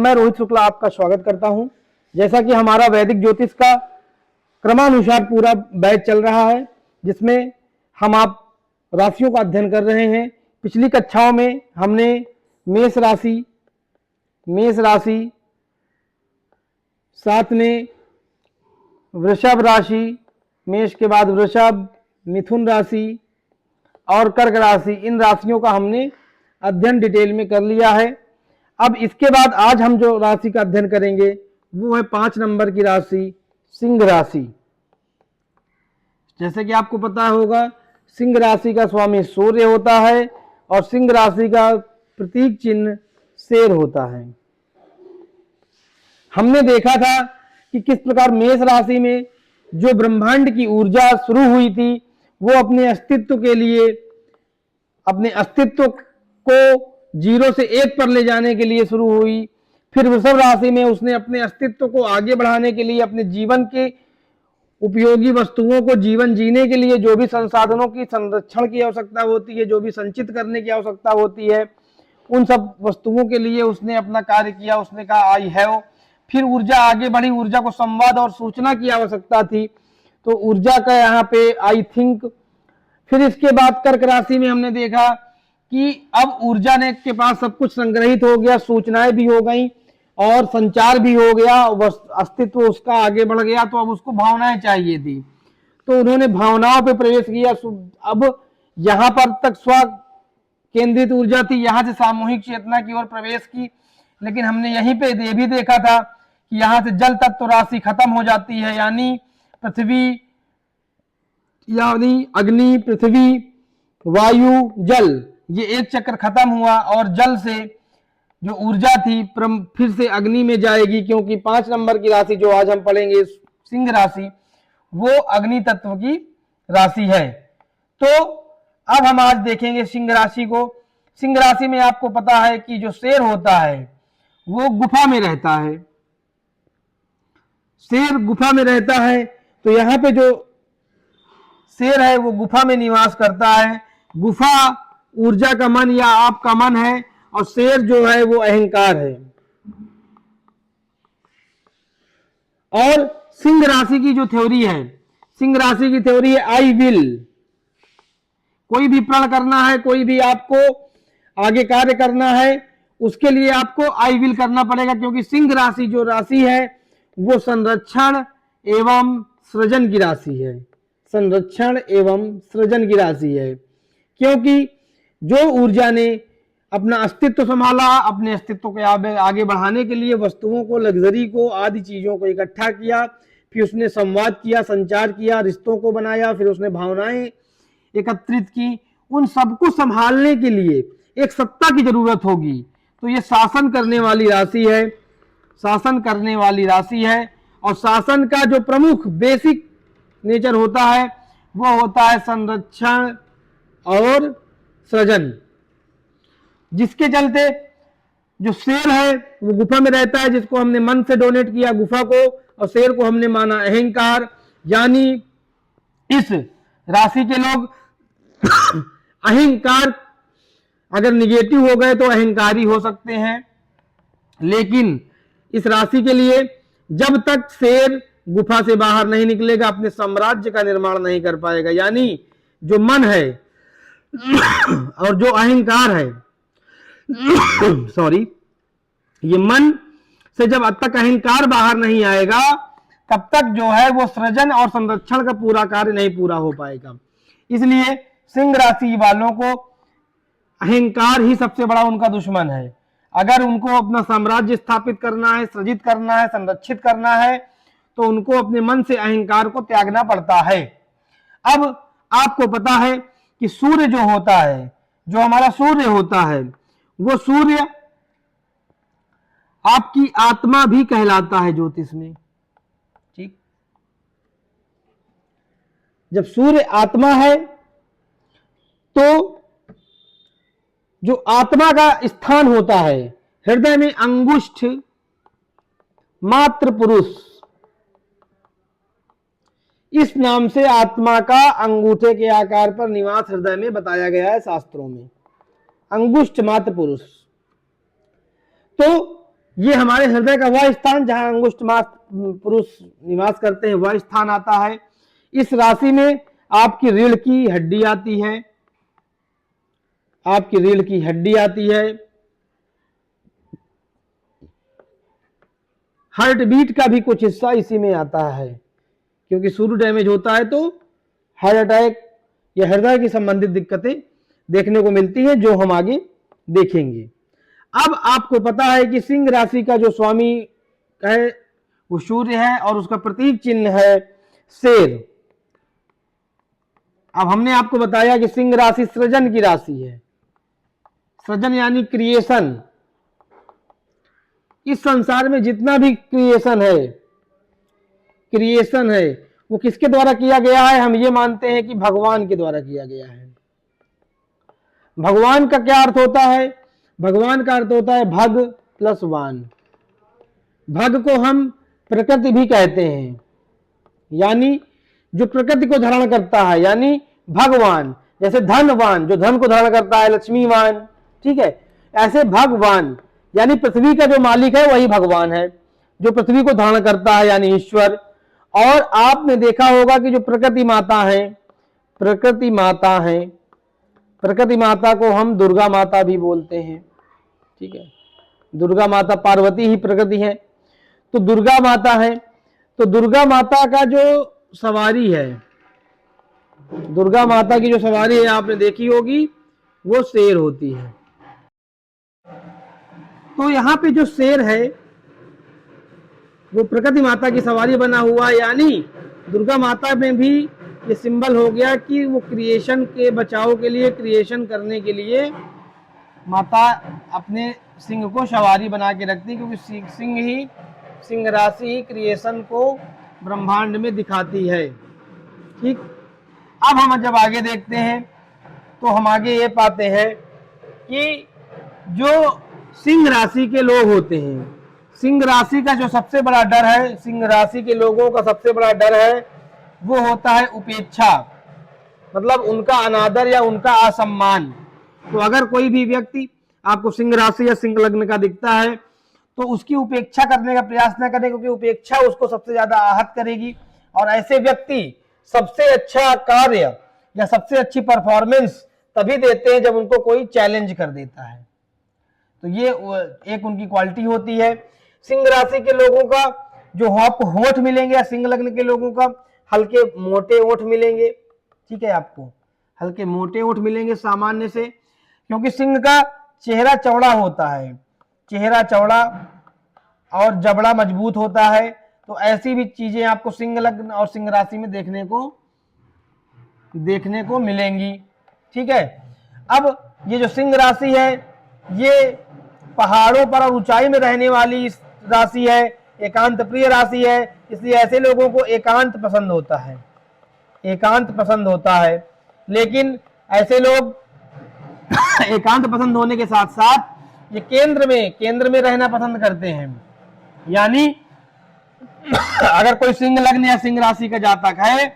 मैं रोहित शुक्ला आपका स्वागत करता हूं। जैसा कि हमारा वैदिक ज्योतिष का क्रमानुसार पूरा बैच चल रहा है, जिसमें हम आप राशियों का अध्ययन कर रहे हैं। पिछली कक्षाओं में हमने मेष राशि, साथ में वृषभ राशि, मेष के बाद वृषभ, मिथुन राशि और कर्क राशि, इन राशियों का हमने अध्ययन डिटेल में कर लिया है। अब इसके बाद आज हम जो राशि का अध्ययन करेंगे वो है 5 नंबर की राशि, सिंह राशि। जैसे कि आपको पता होगा, सिंह राशि का स्वामी सूर्य होता है और सिंह राशि का प्रतीक चिन्ह शेर होता है। हमने देखा था कि किस प्रकार मेष राशि में जो ब्रह्मांड की ऊर्जा शुरू हुई थी वो अपने अस्तित्व के लिए, अपने अस्तित्व को 0 से 1 पर ले जाने के लिए शुरू हुई। फिर वृषभ राशि में उसने अपने अस्तित्व को आगे बढ़ाने के लिए, अपने जीवन के उपयोगी वस्तुओं को जीवन जीने के लिए जो भी संसाधनों की संरक्षण की आवश्यकता होती है, जो भी संचित करने की आवश्यकता होती है, उन सब वस्तुओं के लिए उसने अपना कार्य किया। उसने कहा आई हैव। फिर ऊर्जा आगे बढ़ी, ऊर्जा को संवाद और सूचना की आवश्यकता थी, तो ऊर्जा का यहाँ पे आई थिंक। फिर इसके बाद कर्क राशि में हमने देखा कि अब ऊर्जा ने के पास सब कुछ संग्रहित हो गया, सूचनाएं भी हो गई और संचार भी हो गया, अस्तित्व उसका आगे बढ़ गया। तो अब उसको भावनाएं चाहिए थी, तो उन्होंने भावनाओं पे प्रवेश किया। अब यहां पर तक स्व केंद्रित ऊर्जा थी, यहां से सामूहिक चेतना की ओर प्रवेश की। लेकिन हमने यहीं पे ये भी देखा था कि यहां से जल तत्व राशि खत्म हो जाती है, यानी अग्नि, पृथ्वी, वायु, जल, ये एक चक्र खत्म हुआ और जल से जो ऊर्जा थी फिर से अग्नि में जाएगी, क्योंकि 5 नंबर की राशि जो आज हम पढ़ेंगे सिंह राशि, वो अग्नि तत्व की राशि है। तो अब हम आज देखेंगे सिंह राशि को। सिंह राशि में आपको पता है कि जो शेर होता है वो गुफा में रहता है। शेर गुफा में रहता है, तो यहाँ पे जो शेर है वो गुफा में निवास करता है। गुफा ऊर्जा का मन या आपका मन है और शेर जो है वो अहंकार है। और सिंह राशि की जो थ्योरी है, सिंह राशि की थ्योरी है आई विल। कोई भी प्रण करना है, कोई भी आपको आगे कार्य करना है, उसके लिए आपको आई विल करना पड़ेगा, क्योंकि सिंह राशि जो राशि है वो संरक्षण एवं सृजन की राशि है। संरक्षण एवं सृजन की राशि है, क्योंकि जो ऊर्जा ने अपना अस्तित्व संभाला, अपने अस्तित्व को आगे बढ़ाने के लिए वस्तुओं को, लग्जरी को, आदि चीजों को इकट्ठा किया, फिर उसने संवाद किया, संचार किया, रिश्तों को बनाया, फिर उसने भावनाएं एकत्रित की। उन सबको संभालने के लिए एक सत्ता की जरूरत होगी, तो ये शासन करने वाली राशि है, शासन करने वाली राशि है। और शासन का जो प्रमुख बेसिक नेचर होता है वो होता है संरक्षण और सृजन, जिसके चलते जो शेर है वो गुफा में रहता है, जिसको हमने मन से डोनेट किया गुफा को, और शेर को हमने माना अहंकार। यानी इस राशि के लोग अहंकार अगर निगेटिव हो गए तो अहंकारी हो सकते हैं, लेकिन इस राशि के लिए जब तक शेर गुफा से बाहर नहीं निकलेगा अपने साम्राज्य का निर्माण नहीं कर पाएगा। यानी जो मन है और जो अहंकार है सॉरी, ये मन से जब तक अहंकार बाहर नहीं आएगा तब तक जो है वो सृजन और संरक्षण का पूरा कार्य नहीं पूरा हो पाएगा। इसलिए सिंह राशि वालों को अहंकार ही सबसे बड़ा उनका दुश्मन है। अगर उनको अपना साम्राज्य स्थापित करना है, सृजित करना है, संरक्षित करना है, तो उनको अपने मन से अहंकार को त्यागना पड़ता है। अब आपको पता है कि सूर्य जो होता है, जो हमारा सूर्य होता है, वो सूर्य आपकी आत्मा भी कहलाता है ज्योतिष में। ठीक, जब सूर्य आत्मा है तो जो आत्मा का स्थान होता है हृदय में, अंगुष्ठ मात्र पुरुष, इस नाम से आत्मा का अंगूठे के आकार पर निवास हृदय में बताया गया है शास्त्रों में, अंगुष्ठ मात्र पुरुष। तो ये हमारे हृदय का वह स्थान जहां अंगुष्ठ मास पुरुष निवास करते हैं, वह स्थान आता है। इस राशि में आपकी रीढ़ की हड्डी आती है, आपकी रीढ़ की हड्डी आती है, हार्ट बीट का भी कुछ हिस्सा इसी में आता है, क्योंकि सूर्य डैमेज होता है तो हार्ट अटैक या हृदय की संबंधित दिक्कतें देखने को मिलती है, जो हम आगे देखेंगे। अब आपको पता है कि सिंह राशि का जो स्वामी है वो सूर्य है और उसका प्रतीक चिन्ह है शेर। अब हमने आपको बताया कि सिंह राशि सृजन की राशि है, सृजन यानी क्रिएशन। इस संसार में जितना भी क्रिएशन है वो किसके द्वारा किया गया है? हम ये मानते हैं कि भगवान के द्वारा किया गया है। भगवान का क्या अर्थ होता है? भगवान का अर्थ होता है भग प्लस वान। भग को हम प्रकृति भी कहते हैं, यानी जो प्रकृति को धारण करता है, यानी भगवान। जैसे धनवान जो धन को धारण करता है, लक्ष्मीवान, ठीक है। ऐसे भगवान यानी पृथ्वी का जो मालिक है वही भगवान है, जो पृथ्वी को धारण करता है, यानी ईश्वर। और आपने देखा होगा कि जो प्रकृति माता है, प्रकृति माता को हम दुर्गा माता भी बोलते हैं, ठीक है। दुर्गा माता पार्वती ही प्रकृति है, तो दुर्गा माता है। तो दुर्गा माता का जो सवारी है, दुर्गा माता की जो सवारी है आपने देखी होगी, वो शेर होती है। तो यहाँ पे जो शेर है वो प्रकृति माता की सवारी बना हुआ है, यानी दुर्गा माता में भी ये सिंबल हो गया कि वो क्रिएशन के बचाव के लिए, क्रिएशन करने के लिए माता अपने सिंह को सवारी बना के रखती है, क्योंकि सिंह राशि ही क्रिएशन को ब्रह्मांड में दिखाती है, ठीक। अब हम जब आगे देखते हैं तो हम आगे ये पाते हैं कि जो सिंह राशि के लोग होते हैं, सिंह राशि का जो सबसे बड़ा डर है, सिंह राशि के लोगों का सबसे बड़ा डर है वो होता है उपेक्षा, मतलब उनका अनादर या उनका असम्मान। तो अगर कोई भी व्यक्ति आपको सिंह राशि या सिंह लग्न का दिखता है तो उसकी उपेक्षा करने का प्रयास न करें, क्योंकि उपेक्षा उसको सबसे ज्यादा आहत करेगी। और ऐसे व्यक्ति सबसे अच्छा कार्य या सबसे अच्छी परफॉर्मेंस तभी देते हैं जब उनको कोई चैलेंज कर देता है। तो ये एक उनकी क्वालिटी होती है। सिंह राशि के लोगों का जो आपको होठ मिलेंगे, या सिंह लग्न के लोगों का हल्के मोटे ओठ मिलेंगे, ठीक है। आपको हल्के मोटे ओठ मिलेंगे सामान्य से, क्योंकि सिंह का चेहरा चौड़ा होता है, चेहरा चौड़ा और जबड़ा मजबूत होता है। तो ऐसी भी चीजें आपको सिंह लग्न और सिंह राशि में देखने को मिलेंगी, ठीक है। अब ये जो सिंह राशि है ये पहाड़ों पर और ऊंचाई में रहने वाली राशि है, एकांत प्रिय राशि है, इसलिए ऐसे लोगों को एकांत पसंद होता है, एकांत पसंद होता है। लेकिन ऐसे लोग एकांत पसंद होने के साथ साथ ये केंद्र में रहना पसंद करते हैं। यानी अगर कोई सिंह लग्न या सिंह राशि का जातक है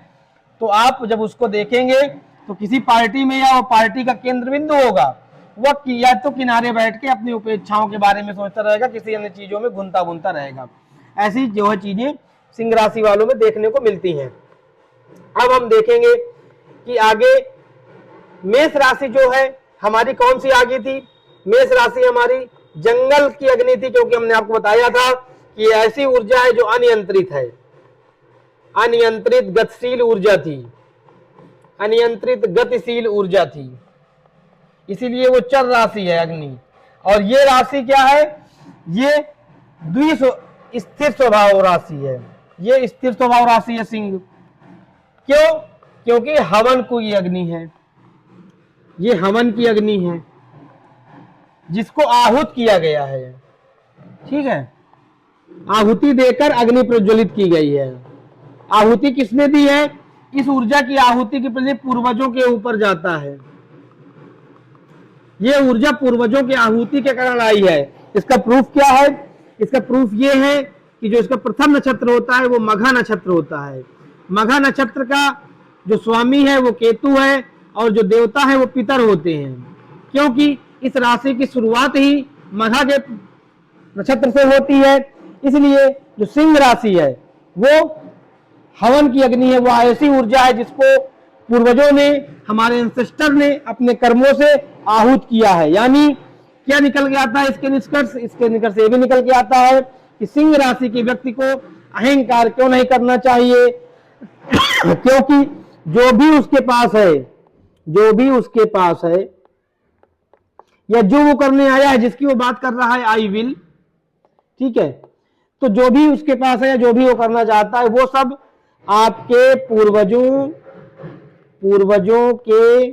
तो आप जब उसको देखेंगे तो किसी पार्टी में या वो पार्टी का केंद्र बिंदु होगा, वह या तो किनारे बैठ के अपनी उपेक्षाओं के बारे में सोचता रहेगा, किसी अन्य चीजों में घुलता रहेगा। ऐसी जो है चीजें सिंह राशि वालों में देखने को मिलती हैं। अब हम देखेंगे कि आगे मेष राशि जो है हमारी कौन सी आगे थी। मेष राशि हमारी जंगल की अग्नि थी, क्योंकि हमने आपको बताया था कि ऐसी ऊर्जा है जो अनियंत्रित है, अनियंत्रित गतिशील ऊर्जा थी, अनियंत्रित गतिशील ऊर्जा थी, इसीलिए वो चर राशि है अग्नि। और ये राशि क्या है? ये स्थिर स्वभाव राशि है, ये स्थिर स्वभाव राशि है सिंह। क्यों? क्योंकि हवन की अग्नि है, ये हवन की अग्नि है जिसको आहूत किया गया है, ठीक है। आहुति देकर अग्नि प्रज्वलित की गई है। आहुति किसने दी है? इस ऊर्जा की आहुति की प्रति पूर्वजों के ऊपर जाता है। ये ऊर्जा पूर्वजों की आहुति के कारण आई है। इसका प्रूफ क्या है? इसका प्रूफ ये है कि जो इसका प्रथम नक्षत्र होता है वो मघा नक्षत्र होता है। मघा नक्षत्र का जो स्वामी है वो केतु है और जो देवता है वो पितर होते हैं, क्योंकि इस राशि की शुरुआत ही मघा के नक्षत्र से होती है। इसलिए जो सिंह राशि है वो हवन की अग्नि है, वो ऐसी ऊर्जा है जिसको पूर्वजों ने, हमारे एंसेस्टर ने अपने कर्मों से आहूत किया है। यानी क्या निकल के आता है इसके निष्कर्ष ये भी निकल के आता है कि सिंह राशि के व्यक्ति को अहंकार क्यों नहीं करना चाहिए क्योंकि जो भी उसके पास है या जो वो करने आया है, जिसकी वो बात कर रहा है, आई विल, ठीक है, तो जो भी उसके पास है या जो भी वो करना चाहता है वो सब आपके पूर्वजों के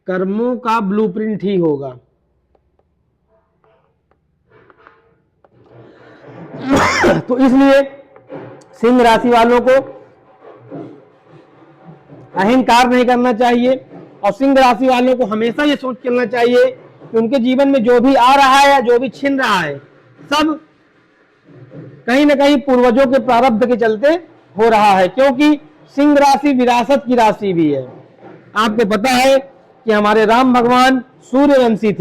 कर्मों का ब्लूप्रिंट ही होगा। तो इसलिए सिंह राशि वालों को अहंकार नहीं करना चाहिए और सिंह राशि वालों को हमेशा ये सोच चलना चाहिए कि उनके जीवन में जो भी आ रहा है या जो भी छिन रहा है सब कहीं ना कहीं पूर्वजों के प्रारब्ध के चलते हो रहा है, क्योंकि सिंह राशि विरासत की राशि भी है। आपको पता है कि हमारे राम भगवान सूर्यवंशी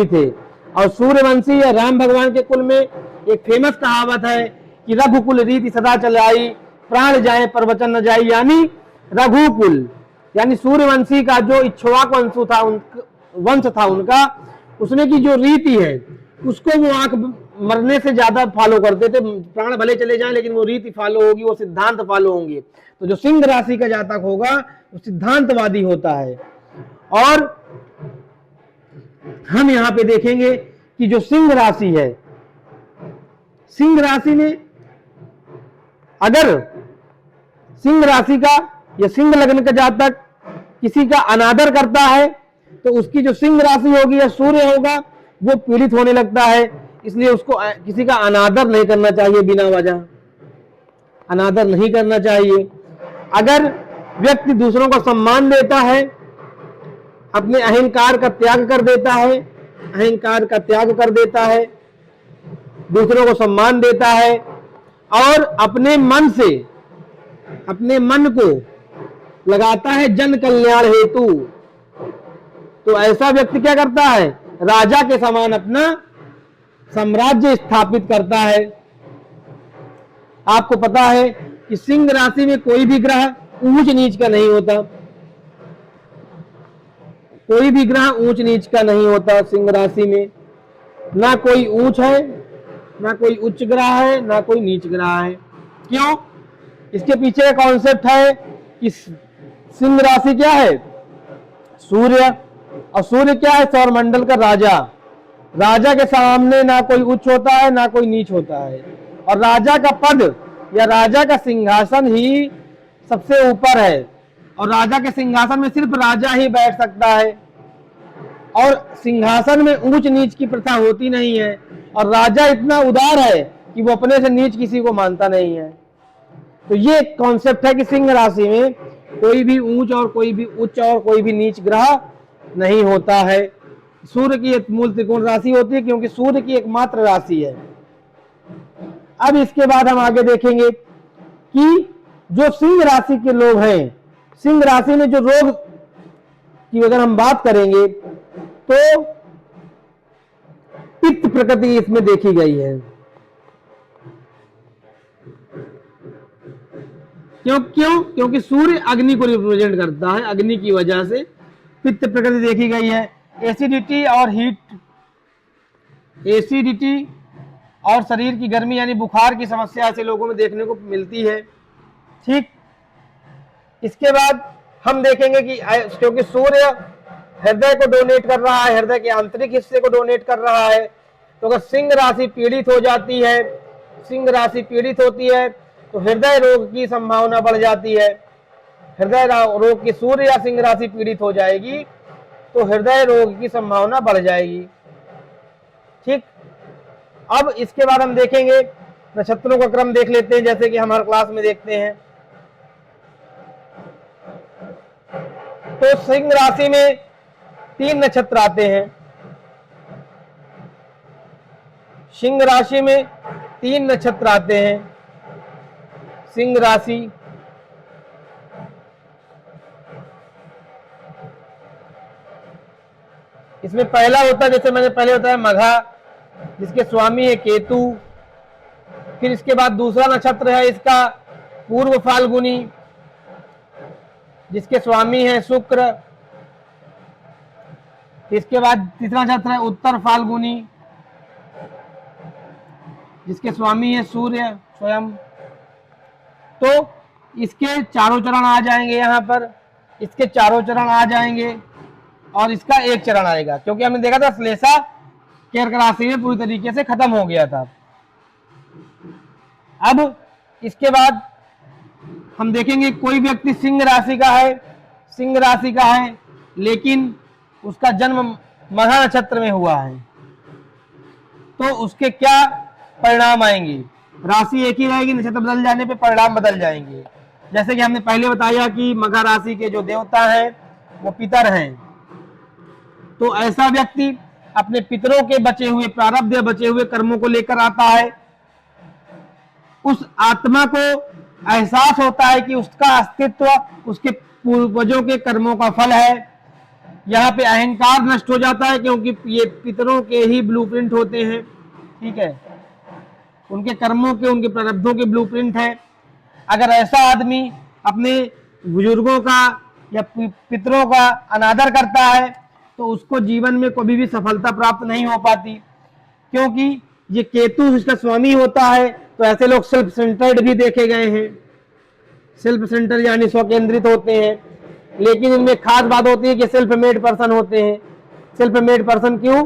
थे, और सूर्यवंशी या राम भगवान के कुल में एक फेमस कहावत है कि रघुकुल रीति सदा चलाई, प्राण जाए प्रवचन न जाई। यानी रघुकुल यानी सूर्यवंशी का जो इक्ष्वाकु वंश था उनका, उसमें की जो रीति है उसको वो आंख मरने से ज्यादा फॉलो करते थे। प्राण भले चले जाएं लेकिन वो रीति फॉलो होगी, वो सिद्धांत फॉलो होंगे। तो जो सिंह राशि का जातक होगा वो सिद्धांतवादी होता है। और हम यहां पे देखेंगे कि जो सिंह राशि है, सिंह राशि में अगर सिंह राशि का या सिंह लग्न का जातक किसी का अनादर करता है तो उसकी जो सिंह राशि होगी या सूर्य होगा वो पीड़ित होने लगता है। इसलिए उसको किसी का अनादर नहीं करना चाहिए, बिना वजह अनादर नहीं करना चाहिए। अगर व्यक्ति दूसरों का सम्मान देता है, अपने अहंकार का त्याग कर देता है, दूसरों को सम्मान देता है और अपने मन को लगाता है जन कल्याण हेतु, तो ऐसा व्यक्ति क्या करता है, राजा के समान अपना साम्राज्य स्थापित करता है। आपको पता है कि सिंह राशि में कोई भी ग्रह ऊंच नीच का नहीं होता, सिंह राशि में ना कोई ऊंच है, ना कोई उच्च ग्रह है, ना कोई नीच ग्रह है। क्यों? इसके पीछे का कॉन्सेप्ट है कि सिंह राशि क्या है, सूर्य, और सूर्य क्या है, सौरमंडल का राजा के सामने ना कोई उच्च होता है ना कोई नीच होता है, और राजा का पद या राजा का सिंहासन ही सबसे ऊपर है, और राजा के सिंहासन में सिर्फ राजा ही बैठ सकता है, और सिंहासन में ऊंच नीच की प्रथा होती नहीं है, और राजा इतना उदार है कि वो अपने से नीच किसी को मानता नहीं है। तो ये कॉन्सेप्ट है कि सिंह राशि में कोई भी ऊंच और कोई भी उच्च और कोई भी नीच ग्रह नहीं होता है। सूर्य की एक मूल त्रिकोण राशि होती है क्योंकि सूर्य की एकमात्र राशि है। अब इसके बाद हम आगे देखेंगे कि जो सिंह राशि के लोग हैं, सिंह राशि में जो रोग की अगर हम बात करेंगे तो पित्त प्रकृति इसमें देखी गई है। क्योंकि सूर्य अग्नि को रिप्रेजेंट करता है, अग्नि की वजह से पित्त प्रकृति देखी गई है। एसिडिटी और शरीर की गर्मी यानी बुखार की समस्या ऐसे लोगों में देखने को मिलती है। ठीक, इसके बाद हम देखेंगे कि क्योंकि सूर्य हृदय को डोनेट कर रहा है, हृदय के आंतरिक हिस्से को डोनेट कर रहा है, तो अगर सिंह राशि पीड़ित होती है तो हृदय रोग की संभावना बढ़ जाती है। हृदय रोग की सूर्य या सिंह राशि पीड़ित हो जाएगी तो हृदय रोग की संभावना बढ़ जाएगी। ठीक, अब इसके बाद हम देखेंगे, नक्षत्रों का क्रम देख लेते हैं जैसे कि हमारे क्लास में देखते हैं। तो सिंह राशि में 3 नक्षत्र आते हैं। सिंह राशि में 3 नक्षत्र आते हैं। सिंह राशि, इसमें पहला होता है, जैसे मैंने पहले बताया, मघा, जिसके स्वामी है केतु। फिर इसके बाद दूसरा नक्षत्र है इसका पूर्व फाल्गुनी, जिसके स्वामी है शुक्र। इसके बाद तीसरा नक्षत्र है उत्तर फाल्गुनी, जिसके स्वामी है सूर्य स्वयं। तो इसके चारों चरण आ जाएंगे यहाँ पर, इसके चारों चरण आ जाएंगे और इसका एक चरण आएगा, क्योंकि हमने देखा था श्लेषा कर्क राशि में पूरी तरीके से खत्म हो गया था। अब इसके बाद हम देखेंगे कोई व्यक्ति सिंह राशि का है, सिंह राशि का है, लेकिन उसका जन्म मघा नक्षत्र में हुआ है, तो उसके क्या परिणाम आएंगे। राशि एक ही रहेगी, नक्षत्र बदल जाने पे परिणाम बदल जाएंगे। जैसे कि हमने पहले बताया कि मघा राशि के जो देवता हैं वो पितर हैं, तो ऐसा व्यक्ति अपने पितरों के बचे हुए प्रारब्ध या बचे हुए कर्मों को लेकर आता है। उस आत्मा को एहसास होता है कि उसका अस्तित्व उसके पूर्वजों के कर्मों का फल है। यहाँ पे अहंकार नष्ट हो जाता है, क्योंकि ये पितरों के ही ब्लूप्रिंट होते हैं, ठीक है, उनके कर्मों के, उनके प्रारब्धों के ब्लूप्रिंट है। अगर ऐसा आदमी अपने बुजुर्गों का या पितरों का अनादर करता है तो उसको जीवन में कभी भी सफलता प्राप्त नहीं हो पाती, क्योंकि ये केतु इसका स्वामी होता है। तो ऐसे लोग सेल्फ सेंटर्ड भी देखे गए हैं, सेल्फ सेंटर यानी स्वकेंद्रित होते हैं, लेकिन इनमें खास बात होती है कि सेल्फ मेड पर्सन होते हैं। सेल्फ मेड पर्सन क्यों?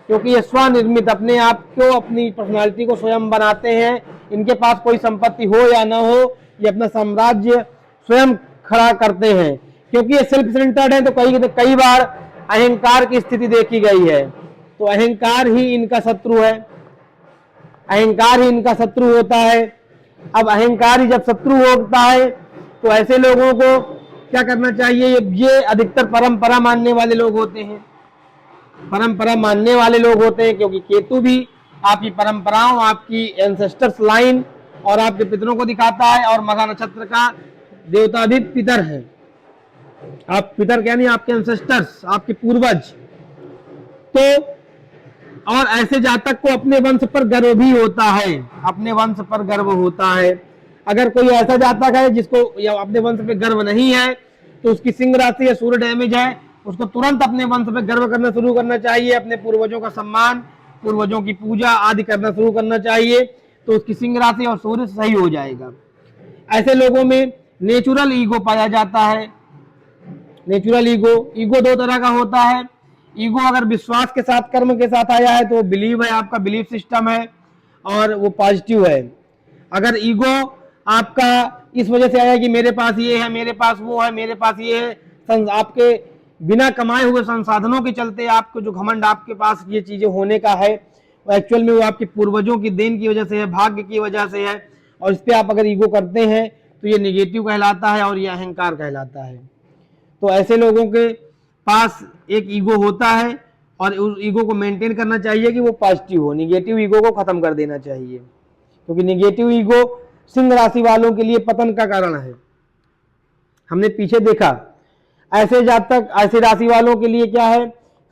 क्योंकि ये स्वनिर्मित अपने आप को, अपनी पर्सनालिटी को स्वयं बनाते हैं। इनके पास कोई संपत्ति हो या ना हो, ये अपना साम्राज्य स्वयं खड़ा करते हैं, क्योंकि ये सेल्फ सेंटर्ड है। तो कई बार अहंकार की स्थिति देखी गई है, तो अहंकार ही इनका शत्रु है, अहंकार ही इनका शत्रु होता है। अब अहंकार ही जब शत्रु होता है तो ऐसे लोगों को क्या करना चाहिए? ये अधिकतर परंपरा मानने वाले लोग होते हैं, परंपरा मानने वाले लोग होते हैं, क्योंकि केतु भी आपकी परंपराओं, आपकी एंसेस्टर्स लाइन और आपके पितरों को दिखाता है, और मघा नक्षत्र का देवता भी पितर है। आप पितर क्या नहीं, आपके एंसेस्टर्स, आपके पूर्वज। तो और ऐसे जातक को अपने वंश पर गर्व भी होता है, अपने वंश पर गर्व होता है। अगर कोई ऐसा जातक है जिसको या अपने वंश पे गर्व नहीं है, तो उसकी सिंह राशि या सूर्य डैमेज है, उसको तुरंत अपने वंश पे गर्व करना शुरू करना चाहिए, अपने पूर्वजों का सम्मान, पूर्वजों की पूजा आदि करना शुरू करना चाहिए, तो उसकी सिंह राशि और सूर्य सही हो जाएगा। ऐसे लोगों में नेचुरल ईगो पाया जाता है। नेचुरल ईगो दो तरह का होता है। ईगो अगर विश्वास के साथ, कर्म के साथ आया है तो बिलीव है, आपका बिलीफ सिस्टम है और वो पॉजिटिव है। अगर ईगो आपका इस वजह से आया कि मेरे पास ये है, मेरे पास वो है, मेरे पास ये है, आपके बिना कमाए हुए संसाधनों के चलते आपको जो घमंड आपके पास ये चीजें होने का है, वो एक्चुअल में वो आपके पूर्वजों की देन की वजह से है, भाग्य की वजह से है, और इस पे आप अगर ईगो करते हैं तो ये निगेटिव कहलाता है और ये अहंकार कहलाता है। तो ऐसे लोगों के पास एक ईगो होता है और उस ईगो को मेंटेन करना चाहिए कि वो पॉजिटिव हो, निगेटिव ईगो को खत्म कर देना चाहिए, क्योंकि निगेटिव ईगो सिंह राशि वालों के लिए पतन का कारण है। हमने पीछे देखा ऐसे जातक, ऐसे राशि वालों के लिए क्या है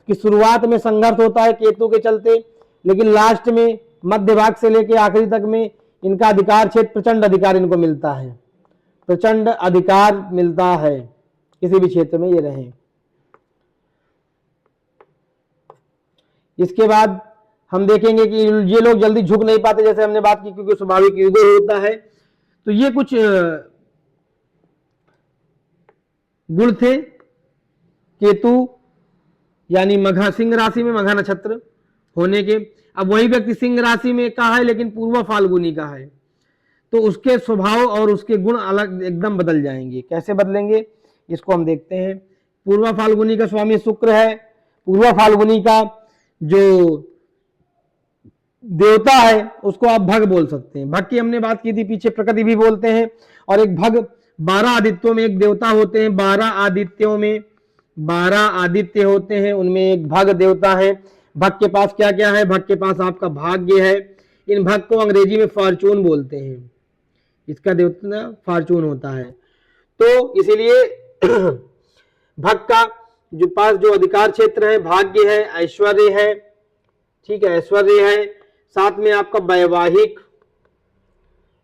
कि शुरुआत में संघर्ष होता है केतु के चलते, लेकिन लास्ट में मध्य भाग से लेकर आखिरी तक में इनका अधिकार क्षेत्र, प्रचंड अधिकार इनको मिलता है, प्रचंड अधिकार मिलता है, किसी भी क्षेत्र में ये रहे। इसके बाद हम देखेंगे कि ये लोग जल्दी झुक नहीं पाते, जैसे हमने बात की, क्योंकि स्वाभाविक ईगो होता है। तो ये कुछ गुण थे केतु यानी मघा, सिंह राशि में मघा नक्षत्र होने के। अब वही व्यक्ति सिंह राशि में का है लेकिन पूर्व फाल्गुनी का है, तो उसके स्वभाव और उसके गुण अलग एकदम बदल जाएंगे। कैसे बदलेंगे इसको हम देखते हैं। पूर्व फाल्गुनी का स्वामी शुक्र है। पूर्व फाल्गुनी का जो देवता है उसको आप भग बोल सकते हैं। भग की हमने बात की थी पीछे, प्रकृति भी बोलते हैं। और एक भग 12 आदित्यों में एक देवता होते हैं, 12 आदित्यों में 12 आदित्य होते हैं, उनमें एक भग देवता है। भग के पास क्या क्या है? भग के पास आपका भाग्य है। इन भग को अंग्रेजी में फॉर्चून बोलते हैं, इसका देवता फॉर्चून होता है। तो इसीलिए भग का जो पास जो अधिकार क्षेत्र है, भाग्य है, ऐश्वर्य है, ठीक है, ऐश्वर्य है, साथ में आपका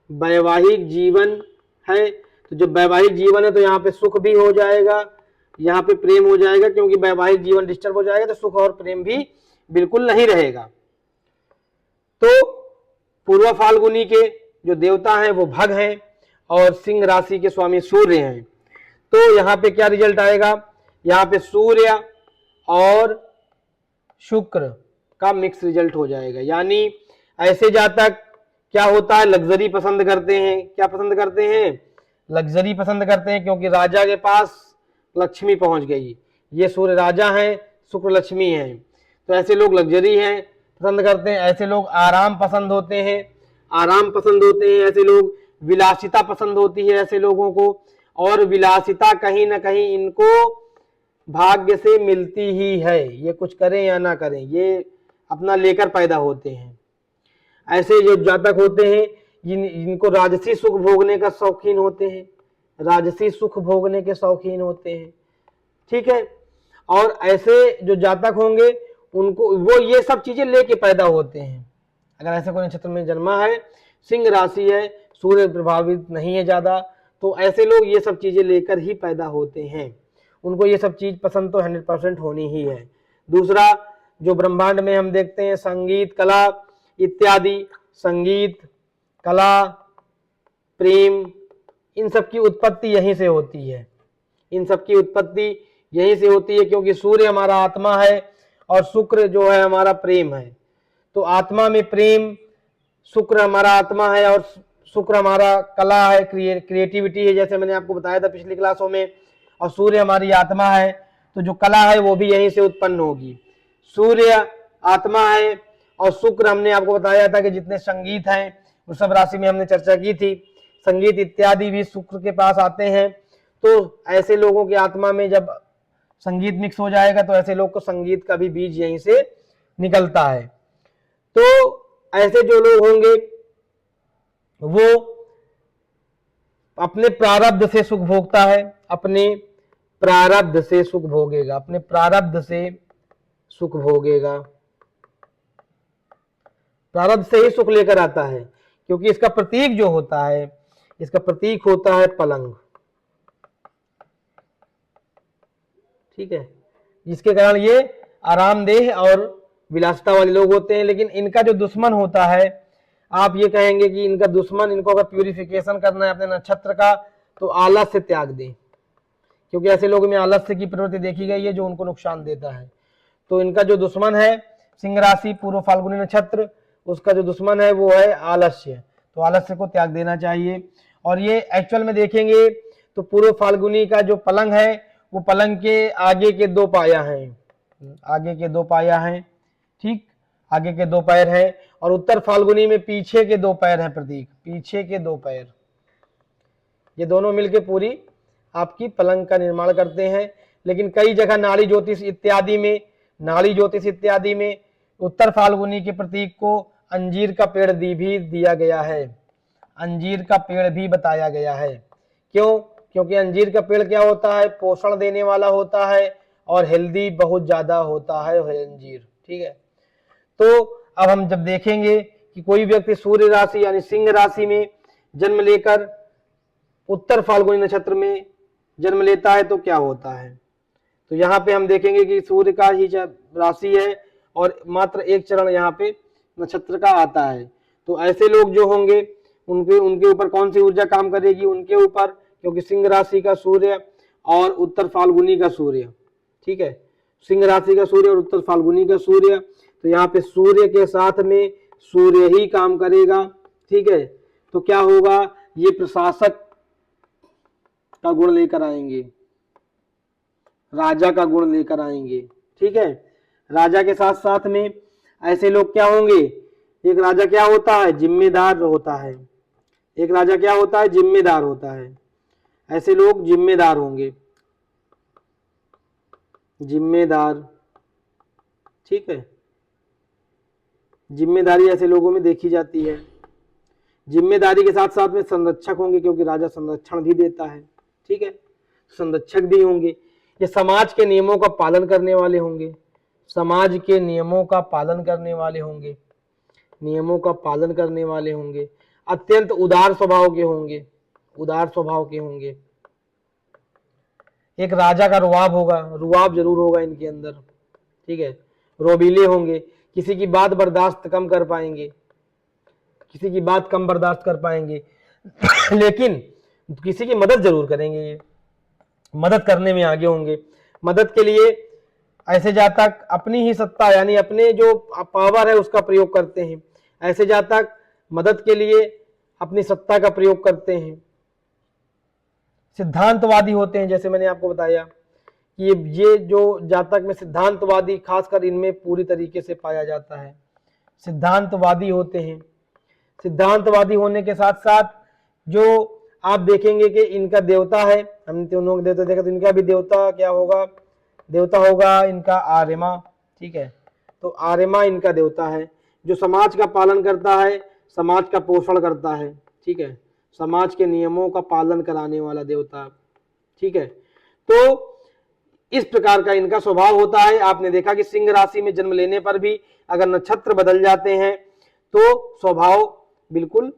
वैवाहिक जीवन है। तो जब वैवाहिक जीवन है तो यहाँ पे सुख भी हो जाएगा, यहाँ पे प्रेम हो जाएगा, क्योंकि वैवाहिक जीवन डिस्टर्ब हो जाएगा तो सुख और प्रेम भी बिल्कुल नहीं रहेगा। तो पूर्व फाल्गुनी के जो देवता हैं वो भग हैं और सिंह राशि के स्वामी सूर्य हैं। तो यहाँ पे क्या रिजल्ट आएगा, यहाँ पे सूर्य और शुक्र का मिक्स रिजल्ट हो जाएगा। यानी ऐसे जातक क्या होता है, लग्जरी पसंद करते हैं। क्या पसंद करते हैं, लग्जरी पसंद करते हैं, क्योंकि राजा के पास लक्ष्मी पहुंच गई। ये सूर्य राजा है, शुक्र लक्ष्मी है, तो ऐसे लोग लग्जरी हैं पसंद करते हैं। ऐसे लोग आराम पसंद होते हैं, आराम पसंद होते हैं। ऐसे लोग विलासिता पसंद होती है ऐसे लोगों को, और विलासिता कहीं ना कहीं इनको भाग्य से मिलती ही है। ये कुछ करें या ना करें, ये अपना लेकर पैदा होते हैं। ऐसे जो जातक होते हैं जिनको राजसी सुख भोगने का शौकीन होते हैं, राजसी सुख भोगने के शौकीन होते हैं, ठीक है। और ऐसे जो जातक होंगे उनको वो ये सब चीजें लेके पैदा होते हैं। अगर ऐसे कोई नक्षत्र में जन्मा है, सिंह राशि है, सूर्य प्रभावित नहीं है ज्यादा, तो ऐसे लोग ये सब चीजें लेकर ही पैदा होते हैं। उनको ये सब चीज पसंद तो 100% होनी ही है। दूसरा, जो ब्रह्मांड में हम देखते हैं संगीत, कला इत्यादि, संगीत, कला, प्रेम, इन सब की उत्पत्ति यहीं से होती है। इन सब की उत्पत्ति यहीं से होती है, क्योंकि सूर्य हमारा आत्मा है और शुक्र जो है हमारा प्रेम है। तो आत्मा में प्रेम, शुक्र हमारा आत्मा है और शुक्र हमारा कला है, क्रिएटिविटी है, जैसे मैंने आपको बताया था पिछली क्लासों में। और सूर्य हमारी आत्मा है, तो जो कला है वो भी यहीं से उत्पन्न होगी। सूर्य आत्मा है और शुक्र, हमने आपको बताया था कि जितने संगीत हैं वृषभ राशि में हमने चर्चा की थी, संगीत इत्यादि भी शुक्र के पास आते हैं। तो ऐसे लोगों की आत्मा में जब संगीत मिक्स हो जाएगा तो ऐसे लोग को संगीत का भी बीज यहीं से निकलता है। तो ऐसे जो लोग होंगे वो अपने प्रारब्ध से सुख भोगता है, अपने प्रारब्ध से सुख भोगेगा, अपने प्रारब्ध से सुख भोगेगा, प्रारब्ध से ही सुख लेकर आता है। क्योंकि इसका प्रतीक जो होता है, इसका प्रतीक होता है पलंग, ठीक है, जिसके कारण ये आरामदेह और विलासिता वाले लोग होते हैं। लेकिन इनका जो दुश्मन होता है, आप ये कहेंगे कि इनका दुश्मन, इनको अगर प्यूरिफिकेशन करना है अपने नक्षत्र का तो आलस्य त्याग दें, क्योंकि ऐसे लोगों में आलस्य की प्रवृत्ति देखी गई है जो उनको नुकसान देता है। तो इनका जो दुश्मन है सिंह राशि पूर्व फाल्गुनी नक्षत्र, उसका जो दुश्मन है वो है आलस्य। तो आलस्य को त्याग देना चाहिए। और ये एक्चुअल में देखेंगे तो पूर्व फाल्गुनी का जो पलंग है वो पलंग के आगे के 2 पाया हैं, आगे के 2 पाया हैं, ठीक, आगे के 2 पैर हैं। और उत्तर फाल्गुनी में पीछे के 2 पैर हैं, प्रतीक पीछे के 2 पैर। ये दोनों मिलके पूरी आपकी पलंग का निर्माण करते हैं। लेकिन कई जगह नाड़ी ज्योतिष इत्यादि में उत्तर फाल्गुनी के प्रतीक को अंजीर का पेड़ भी दिया गया है, अंजीर का पेड़ भी बताया गया है। क्यों? क्योंकि अंजीर का पेड़ क्या होता है, पोषण देने वाला होता है और हेल्दी बहुत ज्यादा होता है अंजीर, ठीक है। तो अब हम जब देखेंगे कि कोई व्यक्ति सूर्य राशि यानी सिंह राशि में जन्म लेकर उत्तर फाल्गुनी नक्षत्र में जन्म लेता है तो क्या होता है। तो यहाँ पे हम देखेंगे कि सूर्य का ही राशि है और मात्र एक चरण यहाँ पे नक्षत्र का आता है। तो ऐसे लोग जो होंगे उनके ऊपर कौन सी ऊर्जा काम करेगी, उनके ऊपर, क्योंकि सिंह राशि का सूर्य और उत्तर फाल्गुनी का सूर्य, ठीक है, सिंह राशि का सूर्य और उत्तर फाल्गुनी का सूर्य। तो यहाँ पे सूर्य के साथ में सूर्य ही काम करेगा, ठीक है। तो क्या होगा, ये प्रशासक का गुण लेकर आएंगे, राजा का गुण लेकर आएंगे, ठीक है। राजा के साथ साथ में ऐसे लोग क्या होंगे, एक राजा क्या होता है, जिम्मेदार होता है, एक राजा क्या होता है, जिम्मेदार होता है। ऐसे लोग जिम्मेदार होंगे, जिम्मेदार, ठीक है, जिम्मेदारी ऐसे लोगों में देखी जाती है। जिम्मेदारी के साथ साथ में संरक्षक होंगे, क्योंकि राजा संरक्षण भी देता है, ठीक है, संरक्षक भी होंगे। ये समाज के नियमों का पालन करने वाले होंगे, समाज के नियमों का पालन करने वाले होंगे, नियमों का पालन करने वाले होंगे, अत्यंत उदार स्वभाव के होंगे, उदार स्वभाव के होंगे। एक राजा का रुआब होगा, रुआब जरूर होगा इनके अंदर, ठीक है। रोबीले होंगे, किसी की बात बर्दाश्त कम कर पाएंगे, किसी की बात कम बर्दाश्त कर पाएंगे लेकिन किसी की मदद जरूर करेंगे, ये मदद करने में आगे होंगे। मदद के लिए ऐसे जातक अपनी ही सत्ता यानी अपने जो पावर है उसका प्रयोग करते हैं, ऐसे जातक मदद के लिए अपनी सत्ता का प्रयोग करते हैं। सिद्धांतवादी होते हैं, जैसे मैंने आपको बताया कि ये जो जातक में सिद्धांतवादी खासकर इनमें पूरी तरीके से पाया जाता है, सिद्धांतवादी होते हैं। सिद्धांतवादी होने के साथ साथ जो आप देखेंगे कि इनका देवता है, हमने दोनों को देवता देखा, तो इनका भी देवता क्या होगा, देवता होगा इनका आर्यमा, ठीक है। तो आर्यमा इनका देवता है, जो समाज का पालन करता है, समाज का पोषण करता है, ठीक है, समाज के नियमों का पालन कराने वाला देवता, ठीक है। तो इस प्रकार का इनका स्वभाव होता है। आपने देखा कि सिंह राशि में जन्म लेने पर भी अगर नक्षत्र बदल जाते हैं तो स्वभाव बिल्कुल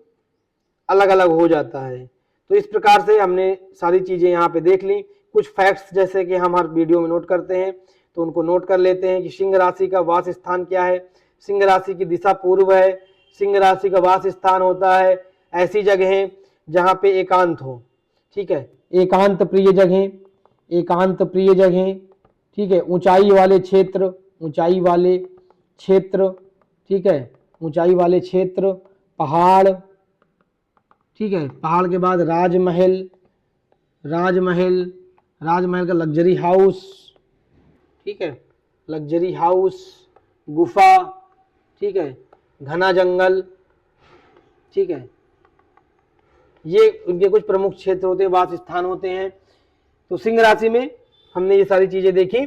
अलग अलग हो जाता है। तो इस प्रकार से हमने सारी चीजें यहाँ पे देख ली। कुछ फैक्ट्स जैसे कि हम हर वीडियो में नोट करते हैं तो उनको नोट कर लेते हैं कि सिंह राशि का वास स्थान क्या है। सिंह राशि की दिशा पूर्व है। सिंह राशि का वास स्थान होता है ऐसी जगहें जहाँ पे एकांत हो, ठीक है, एकांत प्रिय जगहें, एकांत प्रिय जगहें, ठीक है। ऊंचाई वाले क्षेत्र, ऊंचाई वाले क्षेत्र, ठीक है, ऊंचाई वाले क्षेत्र, पहाड़, ठीक है, पहाड़ के बाद राजमहल, राजमहल, राजमहल का लग्जरी हाउस, ठीक है, लग्जरी हाउस, गुफा, ठीक है, घना जंगल, ठीक है, ये उनके कुछ प्रमुख क्षेत्र होते हैं, वास स्थान होते हैं। तो सिंह राशि में हमने ये सारी चीजें देखी।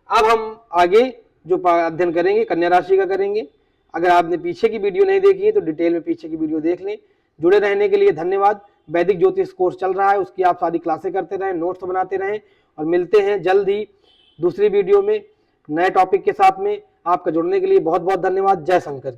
अब हम आगे जो अध्ययन करेंगे कन्या राशि का करेंगे। अगर आपने पीछे की वीडियो नहीं देखी है तो डिटेल में पीछे की वीडियो देख लें। जुड़े रहने के लिए धन्यवाद। वैदिक ज्योतिष कोर्स चल रहा है, उसकी आप सारी क्लासें करते रहें, नोट्स बनाते रहें और मिलते हैं जल्द ही दूसरी वीडियो में नए टॉपिक के साथ में। आपका जुड़ने के लिए बहुत बहुत धन्यवाद। जय शंकर की।